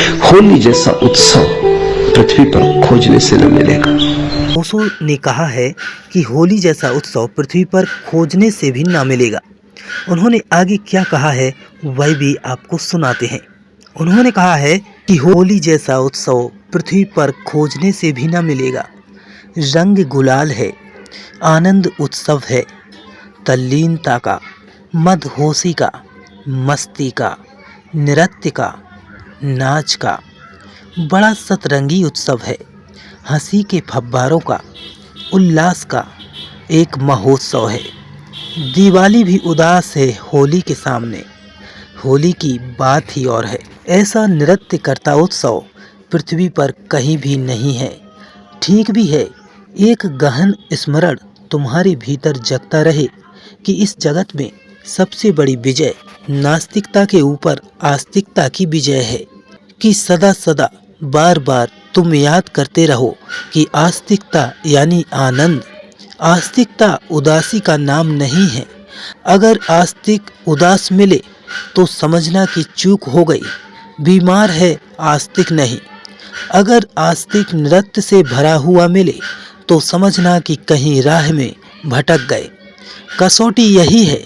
होली जैसा उत्सव पृथ्वी पर खोजने से न मिलेगा। ओशो ने कहा है कि होली जैसा उत्सव पृथ्वी पर खोजने से भी ना मिलेगा। उन्होंने आगे क्या कहा है वह भी आपको सुनाते हैं। उन्होंने कहा है कि होली जैसा उत्सव पृथ्वी पर खोजने से भी ना मिलेगा। रंग गुलाल है, आनंद उत्सव है, तल्लीनता का, मदहोशी का, मस्ती का, नृत्य का, नाच का, बड़ा सतरंगी उत्सव है। हंसी के फव्वारों का, उल्लास का एक महोत्सव है। दिवाली भी उदास है होली के सामने, होली की बात ही और है। ऐसा नृत्य करता उत्सव पृथ्वी पर कहीं भी नहीं है। ठीक भी है, एक गहन स्मरण तुम्हारे भीतर जगता रहे कि इस जगत में सबसे बड़ी विजय नास्तिकता के ऊपर आस्तिकता की विजय है। कि सदा सदा बार बार तुम याद करते रहो कि आस्तिकता यानी आनंद, आस्तिकता उदासी का नाम नहीं है। अगर आस्तिक उदास मिले तो समझना कि चूक हो गई, बीमार है आस्तिक नहीं। अगर आस्तिक नृत्य से भरा हुआ मिले तो समझना कि कहीं राह में भटक गए। कसौटी यही है,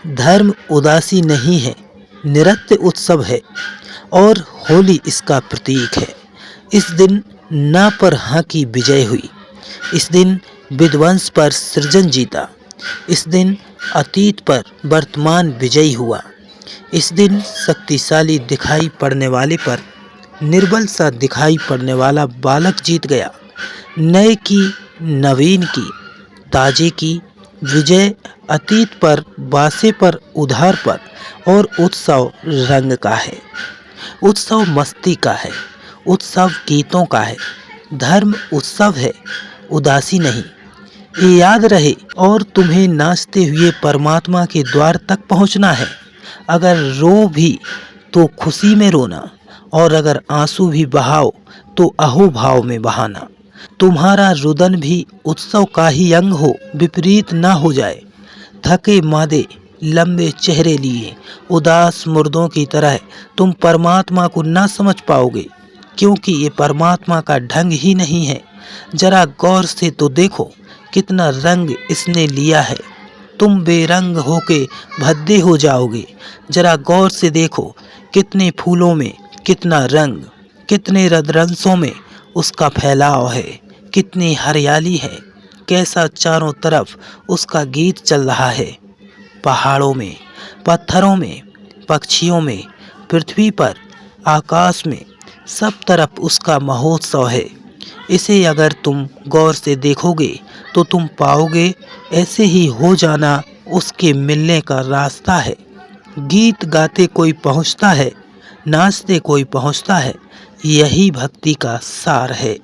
धर्म उदासी नहीं है, नृत्य उत्सव है और होली इसका प्रतीक है। इस दिन ना पर हाँ की विजय हुई, इस दिन विध्वंस पर सृजन जीता, इस दिन अतीत पर वर्तमान विजयी हुआ, इस दिन शक्तिशाली दिखाई पड़ने वाले पर निर्बल सा दिखाई पड़ने वाला बालक जीत गया। नए की, नवीन की, ताजे की विजय अतीत पर, बासे पर, उधार पर। और उत्सव रंग का है, उत्सव मस्ती का है, उत्सव गीतों का है। धर्म उत्सव है, उदासी नहीं। ये याद रहे और तुम्हें नाचते हुए परमात्मा के द्वार तक पहुंचना है। अगर रो भी तो खुशी में रोना, और अगर आंसू भी बहाओ तो अहोभाव में बहाना। तुम्हारा रुदन भी उत्सव का ही अंग हो, विपरीत ना हो जाए। थके मादे लंबे चेहरे लिए उदास मुर्दों की तरह तुम परमात्मा को ना समझ पाओगे, क्योंकि ये परमात्मा का ढंग ही नहीं है। जरा गौर से तो देखो कितना रंग इसने लिया है, तुम बेरंग होके भद्दे हो जाओगे। जरा गौर से देखो कितने फूलों में कितना रंग, कितने रंगों में उसका फैलाव है, कितनी हरियाली है, कैसा चारों तरफ उसका गीत चल रहा है। पहाड़ों में, पत्थरों में, पक्षियों में, पृथ्वी पर, आकाश में, सब तरफ उसका महोत्सव है। इसे अगर तुम गौर से देखोगे तो तुम पाओगे ऐसे ही हो जाना उसके मिलने का रास्ता है। गीत गाते कोई पहुंचता है, नाचते कोई पहुंचता है, यही भक्ति का सार है।